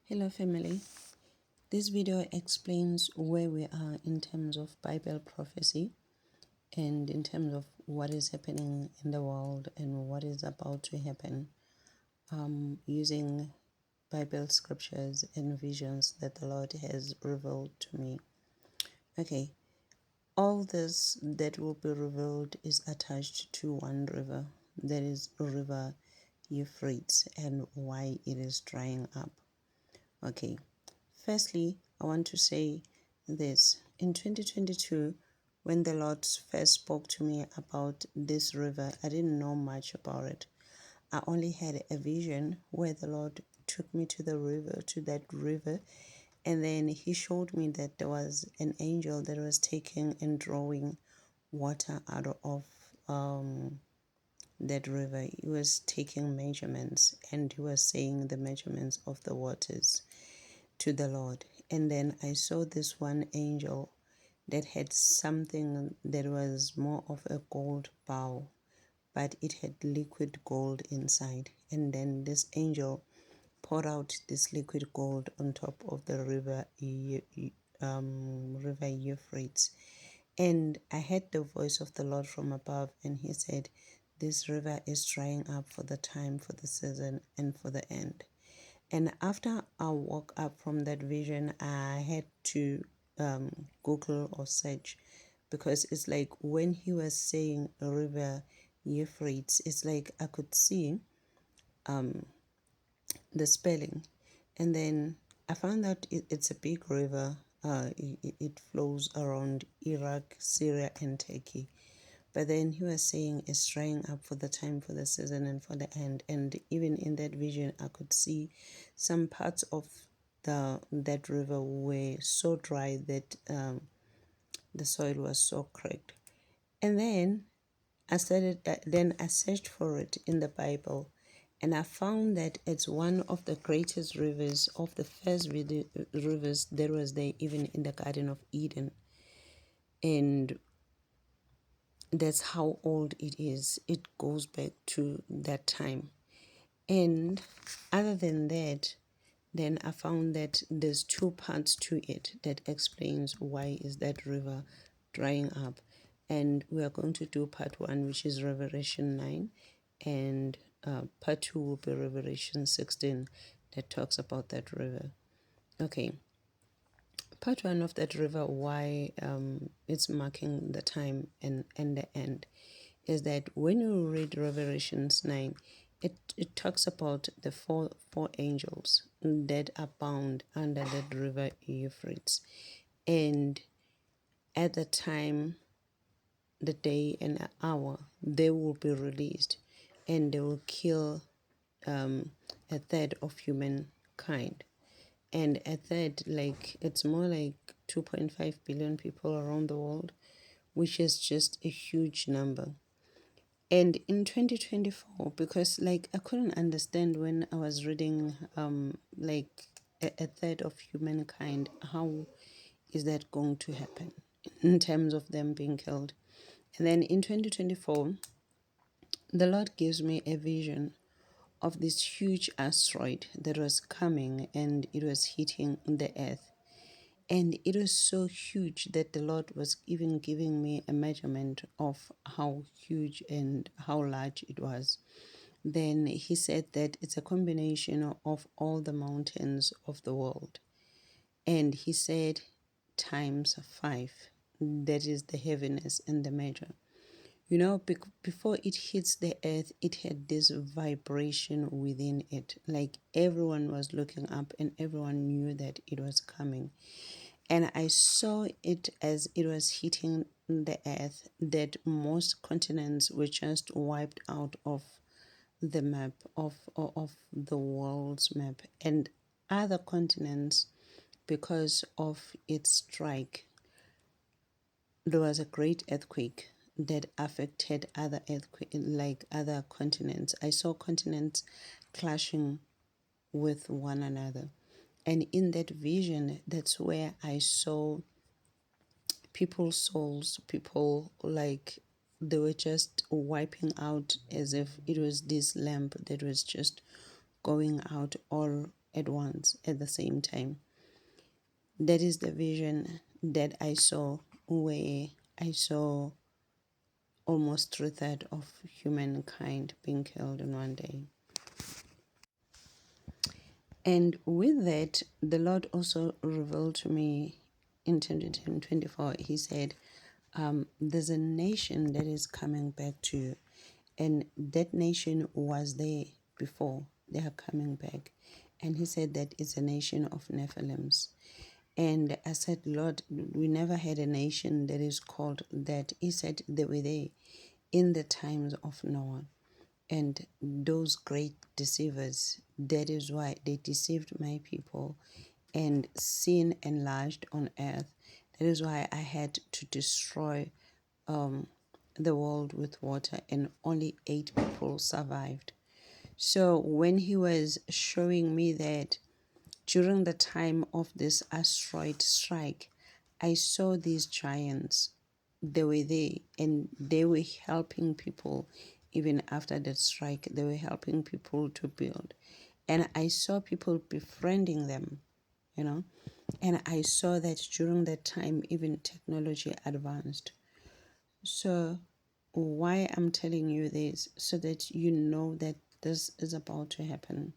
Hello family, this video explains where we are in terms of Bible prophecy and in terms of what is happening in the world and what is about to happen using Bible scriptures and visions that the Lord has revealed to me. Okay, all this that will be revealed is attached to one river, that is river Euphrates, and why it is drying up. Okay, firstly, I want to say this. In 2022, when the Lord first spoke to me about this river, I didn't know much about it. I only had a vision where the Lord took me to that river, and then He showed me that there was an angel that was taking and drawing water out of that river. He was taking measurements and he was saying the measurements of the waters to the Lord. And then I saw this one angel that had something that was more of a gold bowl, but it had liquid gold inside. And then this angel poured out this liquid gold on top of the river Euphrates. And I heard the voice of the Lord from above, and He said, "This river is drying up for the time, for the season, and for the end." And after I woke up from that vision, I had to Google or search, because it's like when He was saying river Euphrates, it's like I could see the spelling. And then I found out it's a big river. It flows around Iraq, Syria, and Turkey. But then He was saying it's drying up for the time, for the season, and for the end. And even in that vision, I could see some parts of that river were so dry that the soil was so cracked. And then I searched for it in the Bible, and I found that it's one of the greatest rivers, of the first rivers that was there even in the Garden of Eden. And that's how old it is. It goes back to that time. And other than that, then I found that there's two parts to it that explains why is that river drying up. And we are going to do part 1, which is Revelation 9, and part 2 will be Revelation 16, that talks about that river. Okay, part 1 of that river, why it's marking the time and the end, is that when you read Revelations 9, it talks about the four angels that are bound under that river Euphrates. And at the time, the day and the hour, they will be released, and they will kill a third of humankind. And a third, like, it's more like 2.5 billion people around the world, which is just a huge number. And in 2024, because like I couldn't understand when I was reading like a third of humankind, how is that going to happen in terms of them being killed? And then in 2024, the Lord gives me a vision of this huge asteroid that was coming, and it was hitting the earth. And it was so huge that the Lord was even giving me a measurement of how huge and how large it was. Then He said that it's a combination of all the mountains of the world. And He said times 5. That is the heaviness and the measure. You know, before it hits the earth, it had this vibration within it. Like everyone was looking up and everyone knew that it was coming. And I saw it as it was hitting the earth, that most continents were just wiped out of the map, of the world's map. And other continents, because of its strike, there was a great earthquake that affected other earthquake, like other continents. I saw continents clashing with one another. And in that vision, that's where I saw people's souls, people like they were just wiping out, as if it was this lamp that was just going out all at once, at the same time. That is the vision that I saw, where I saw almost 3/3 of humankind being killed in one day. And with that, the Lord also revealed to me in 2024, He said, there's a nation that is coming back to you. And that nation was there before. They are coming back. And He said that it's a nation of Nephilims. And I said, Lord, we never had a nation that is called that. He said they were there in the times of Noah. And those great deceivers, that is why they deceived my people, and sin enlarged on earth. That is why I had to destroy the world with water, and only 8 people survived. So when He was showing me that during the time of this asteroid strike, I saw these giants. They were there, and they were helping people. Even after that strike, they were helping people to build. And I saw people befriending them, you know. And I saw that during that time, even technology advanced. So why I'm telling you this, so that you know that this is about to happen.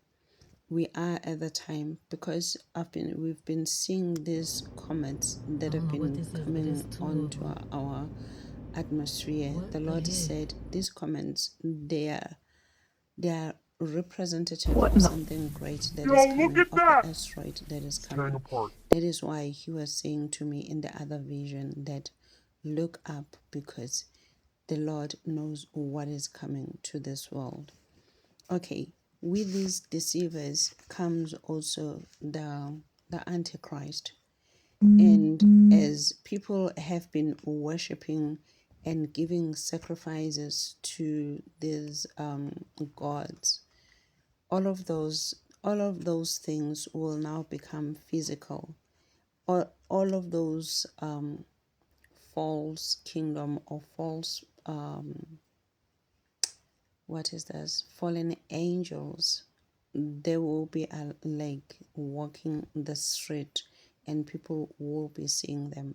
We are at the time, because we've been seeing these comets that have been coming onto our atmosphere. The Lord said these comets, they are representative of something great that is coming, of the asteroid that is coming. That is why He was saying to me in the other vision that look up, because the Lord knows what is coming to this world. Okay, with these deceivers comes also the Antichrist. And as people have been worshipping and giving sacrifices to these gods, all of those things will now become physical. All of those false kingdom, or false fallen angels, they will be like walking the street, and people will be seeing them.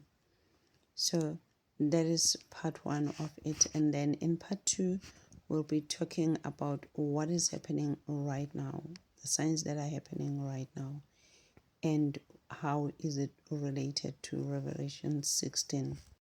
So that is part 1 of it. And then in part 2, we'll be talking about what is happening right now, the signs that are happening right now, and how is it related to Revelation 16.